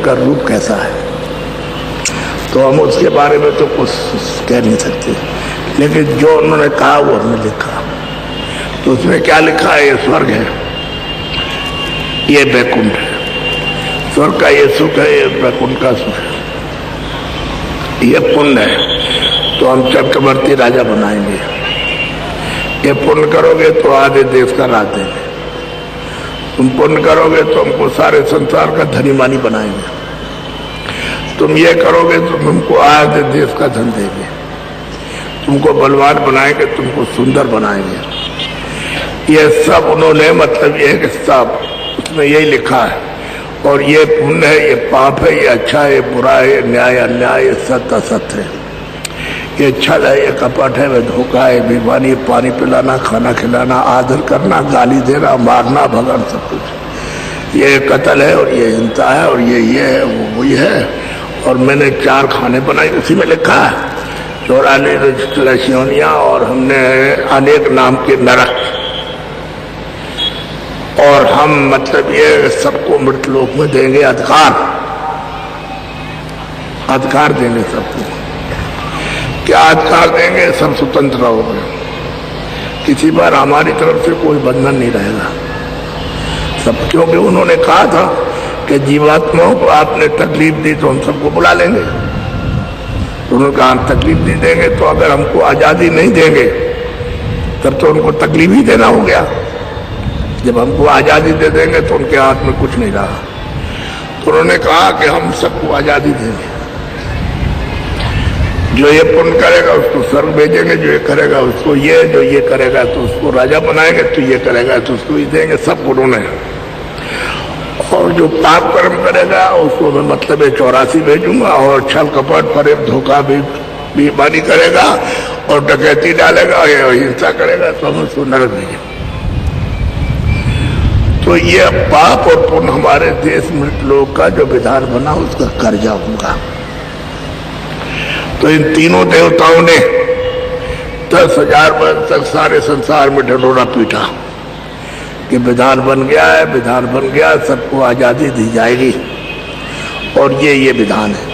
का रूप कैसा है, तो हम उसके बारे में तो कुछ कह नहीं सकते, लेकिन जो उन्होंने कहा वो हमने लिखा। तो उसमें क्या लिखा है? ये स्वर्ग है, ये बैकुंठ है। स्वर्ग का ये सुख है, ये बैकुंठ का सुख है। ये पुण्य है तो हम चक्रवर्ती राजा बनाएंगे, ये पुण्य करोगे तो आधे देश का राज देंगे, तुम पुण्य करोगे तो हमको सारे संसार का धनी मानी बनाएंगे, तुम ये करोगे तो तुमको आधे देश का धन देंगे, तुमको बलवान बनाएंगे, तुमको सुंदर बनाएंगे। ये सब उन्होंने मतलब एक सब उसमें यही लिखा है। और ये पुण्य है, ये पाप है, ये अच्छा है, ये बुरा है, ये न्याय अन्याय, ये सत्य असत्य है, ये छल है, ये कपट है, ये धोखा है, बेईमानी, पानी पिलाना, खाना खिलाना, आदर करना, गाली देना, मारना, भगन, सब कुछ। ये कत्ल है और ये हिंसा है और ये है वो वही है। और मैंने 4 खाने बनाए, उसी में लिखा है 44 लक्ष्योनियाँ और हमने अनेक नाम के नरक। और हम मतलब ये सबको मृतलोक में देंगे अधिकार देंगे सबको। क्या अधिकार देंगे? सब स्वतंत्र रहोगे, किसी पर हमारी तरफ से कोई बंधन नहीं रहेगा सब। क्योंकि उन्होंने कहा था कि जीवात्माओं को आपने तकलीफ दी तो हम सबको बुला लेंगे। तो उन्होंने कहा तकलीफ नहीं देंगे, तो अगर हमको आजादी नहीं देंगे तब तो उनको तकलीफ ही देना हो गया। जब हमको आजादी दे देंगे तो उनके हाथ में कुछ नहीं रहा। तो उन्होंने कहा कि हम सबको आजादी देंगे, जो ये पुण्य करेगा उसको स्वर्ग भेजेंगे, जो ये करेगा उसको ये, जो ये करेगा तो उसको राजा बनाएंगे, तो ये करेगा तो उसको ही देंगे, सब उन्होंने। और जो पाप कर्म करेगा उसको मैं मतलब 84 भेजूंगा। और छल कपट फरेब धोखा भी बेईमानी करेगा और डकैती डालेगा या हिंसा करेगा तो हम उसको नरक भेजेंगे। तो ये पाप और पुण्य हमारे देश मृतलोक का जो विधान बना उसका कर्जा होगा। तो इन तीनों देवताओं ने 10,000 वर्ष तक सारे संसार में ढिंढोरा पीटा कि विधान बन गया है, विधान बन गया, सबको आजादी दी जाएगी। और ये विधान है,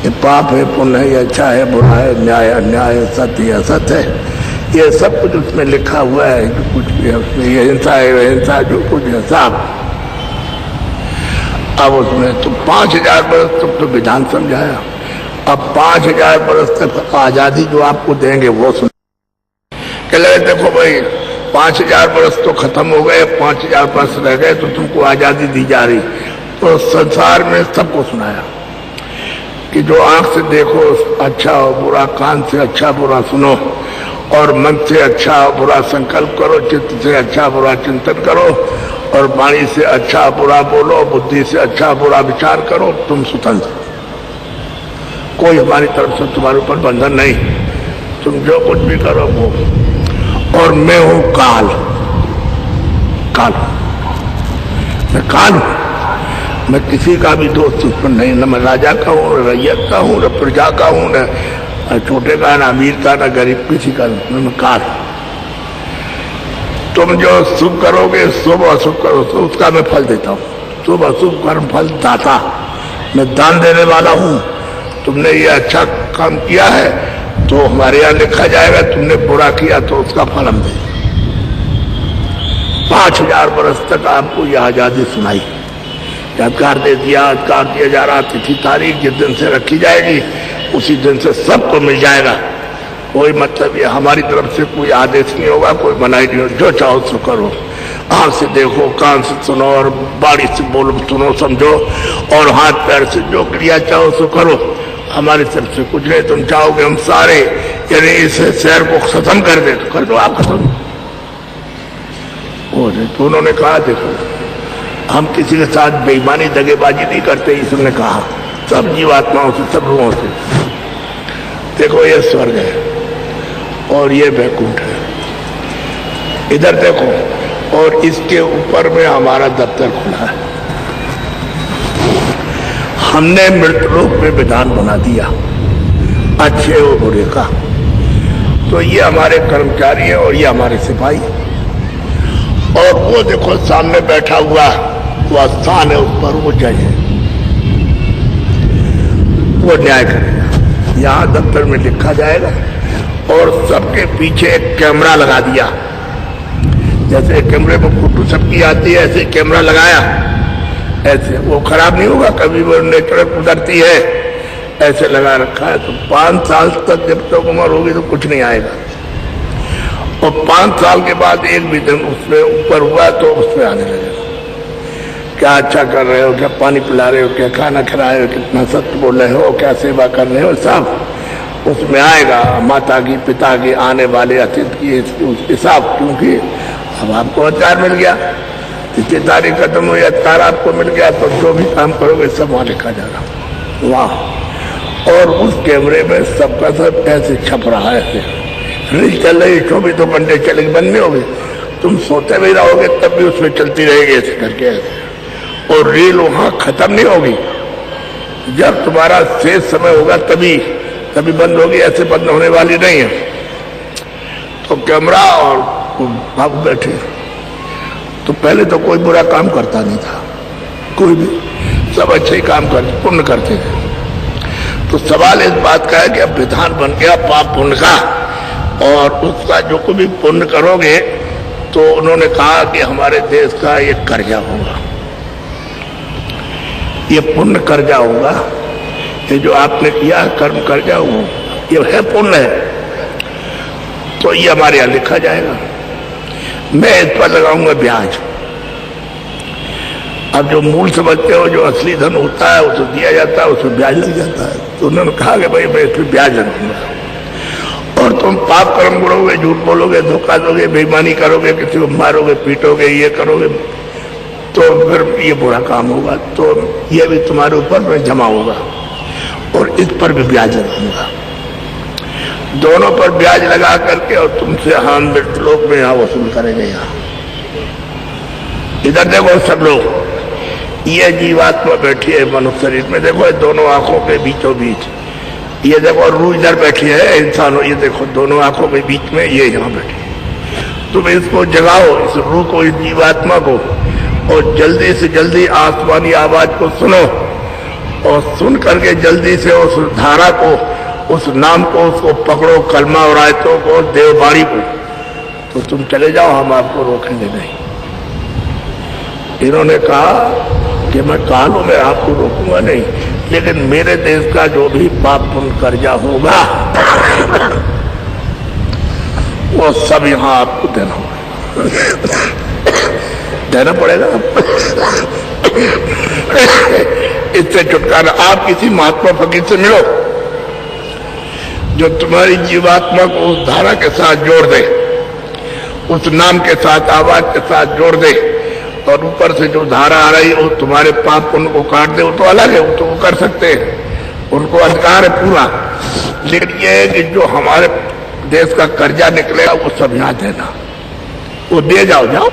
ये पाप है, पुण्य है, ये अच्छा है, बुरा है, न्याय अन्याय, सत्य असत्य है, ये सब कुछ उसमें लिखा हुआ है। जो कुछ भी है उसमें, ये हिंसा है, हिंसा, जो कुछ है सब। अब उसमें तो 5,000 वर्ष तक तो विधान समझाया। अब 5,000 वर्ष तक आजादी जो आपको देंगे वो सुन के लगे, देखो भाई 5,000 वर्ष तो खत्म हो गए, 5,000 वर्ष रह गए तो तुमको आजादी दी जा रही। तो संसार में सबको सुनाया कि जो आंख से देखो अच्छा हो बुरा, कान से अच्छा बुरा सुनो, और मन से अच्छा बुरा संकल्प करो, चित्त से अच्छा बुरा चिंतन करो, और वाणी से अच्छा बुरा बोलो, बुद्धि से अच्छा बुरा विचार करो, तुम स्वतंत्र। कोई हमारी तरफ से तुम्हारे ऊपर बंधन नहीं, तुम जो कुछ भी करो वो। और मैं हूं काल, मैं काल हूं, मैं किसी का भी दोस्त दुश्मन नहीं, न मैं राजा का हूं, न रैयत का हूं, न प्रजा का हूं, न छोटे का, न अमीर का, न गरीब, किसी का नहीं, मैं काल। तुम जो शुभ करोगे, शुभ अशुभ करो तो उसका मैं फल देता हूँ। शुभ अशुभ कर्म फल दाता, मैं दान देने वाला हूँ। तुमने ये अच्छा काम किया है तो हमारे यहाँ लिखा जाएगा, तुमने बुरा किया तो उसका फल हम देंगे। 5,000 वर्ष तक आपको यह आजादी सुनाई, अधिकार दे दिया, अधिकार दिया जा रहा। तिथि तारीख जिस दिन से रखी जाएगी उसी दिन से सबको मिल जाएगा। कोई मतलब ये हमारी तरफ से कोई आदेश नहीं होगा, कोई मनाही नहीं होगी, जो चाहो सो करो। आंख से देखो, कान से सुनो, और बाड़ी से बोलो, सुनो, समझो, और हाथ पैर से जो क्रिया चाहो सो करो। हमारी तरफ से कुछ नहीं। तुम चाहोगे हम सारे यानी इस शहर को खत्म कर दे तो कर दो, आप खत्म। तो उन्होंने कहा देखो हम किसी के साथ बेईमानी दगेबाजी नहीं करते, इसने कहा सब जीवात्माओं से, सब रूहों से। देखो ये स्वर्ग है और ये बैकुंठ है, इधर देखो, और इसके ऊपर में हमारा दफ्तर खुला है। हमने मृतलोक में विधान बना दिया अच्छे और बुरे का। तो ये हमारे कर्मचारी है और ये हमारे सिपाही। और वो देखो सामने बैठा हुआ वो स्थान है, उस पर वो जज है। वो न्याय करेगा। यहाँ दफ्तर में लिखा जाएगा और सबके पीछे एक कैमरा लगा दिया, जैसे कैमरे में फोटो सबकी आती है ऐसे कैमरा लगाया, ऐसे वो खराब नहीं होगा, कभी वो नेचुरल गुजरती है, ऐसे लगा रखा है। तो 5 साल तक जब तक उम्र होगी तो कुछ नहीं आएगा, और 5 साल के बाद एक भी दिन उसमें ऊपर हुआ तो उसमें आने लगेगा। क्या अच्छा कर रहे हो, क्या पानी पिला रहे हो, क्या खाना खिला रहे हो, कितना सत्य बोल रहे हो, क्या सेवा कर रहे हो, सब उसमें आएगा। माता की, पिता की, आने वाले अतिथि की हिसाब, क्योंकि अब आपको अधिकार मिल गया, इतनी तारीख खत्म हुई, अधिकार आपको मिल गया, तो जो भी काम करोगे सब वहां लिखा जाएगा। वाह। और उस कैमरे में सबका सब ऐसे छप रहा है, ऐसे रील चल रही, 24 घंटे चलेगी, बंद नहीं होगी। तुम सोते भी रहोगे तब भी उसमें चलती रहेगी ऐसे करके ऐसे, और रील वहां खत्म नहीं होगी। जब तुम्हारा शेष समय होगा तभी तभी बंद होगी, ऐसे बंद होने वाली नहीं है। तो कैमरा और बाबू बैठे, तो पहले तो कोई बुरा काम करता नहीं था, कोई भी, सब अच्छे ही काम करते, पुण्य करते थे। तो सवाल इस बात का है कि अब विधान बन गया पाप पुण्य का, और उसका जो कोई भी पुण्य करोगे तो उन्होंने कहा कि हमारे देश का ये कर्जा होगा, ये पुण्य कर्जा होगा, ये जो आपने किया कर्म कर्जा हो, ये है पुण्य है, तो ये हमारे यहां लिखा जाएगा। मैं इस पर लगाऊंगा ब्याज। अब जो मूल समझते हो, जो असली धन होता है उसे दिया जाता है, उसमें ब्याज लग जाता है। तो उन्होंने कहा कि भाई मैं इस पर ब्याज लगाऊंगा, और तुम पाप कर्म करोगे, झूठ बोलोगे, धोखा दोगे, बेईमानी करोगे, किसी को मारोगे, पीटोगे, ये करोगे, तो फिर ये बुरा काम होगा, तो ये भी तुम्हारे ऊपर में जमा होगा, और इस पर भी ब्याज लगाऊंगा। दोनों पर ब्याज लगा करके और तुमसे हम लोग में यहाँ वसूल करेंगे। यहाँ इधर देखो सब लोग, ये जीवात्मा बैठी है मनुष्य शरीर में, देखो दोनों आंखों के बीचों बीच, ये देखो रूह इधर बैठी है इंसान, ये देखो दोनों आंखों के बीच में ये यहाँ बैठी है। तुम इसको जगाओ, इस रूह को, इस जीवात्मा को, और जल्दी से जल्दी आसमानी आवाज को सुनो, और सुन करके जल्दी से उस धारा को, उस नाम को, उसको पकड़ो, कलमा और आयतों को, देववाणी को, तो तुम चले जाओ, हम आपको रोकेंगे नहीं। इन्होंने कहा कि मैं कानून में आपको रोकूंगा नहीं, लेकिन मेरे देश का जो भी पाप पुण्य कर्जा होगा वो सब यहां आपको देना होगा, देना पड़ेगा। इससे छुटकारा, आप किसी महात्मा फकीर से मिलो जो तुम्हारी जीवात्मा को उस धारा के साथ जोड़ दे, उस नाम के साथ, आवाज के साथ जोड़ दे, और ऊपर से जो धारा आ रही है वो तुम्हारे पाप पुण्य को काट दे, वो तो अलग है, वो तो वो कर सकते हैं, उनको अधिकार है पूरा। लेकिन ये है कि जो हमारे देश का कर्जा निकलेगा वो सब यहाँ देना, वो दे जाओ, जाओ,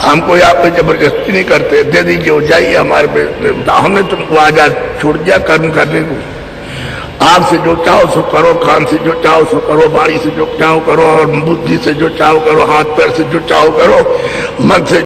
हम कोई आप पे जबरदस्ती नहीं करते, दे दीजिए, हो जाइए हमारे पे, हमने तुमको आजाद छोड़ दिया कर्म करने को। आप से जो चाहो सो करो, कान से जो चाहो सो करो, वाणी से जो चाहो करो, और बुद्धि से जो चाहो करो, हाथ पैर से जो चाहो करो, मन से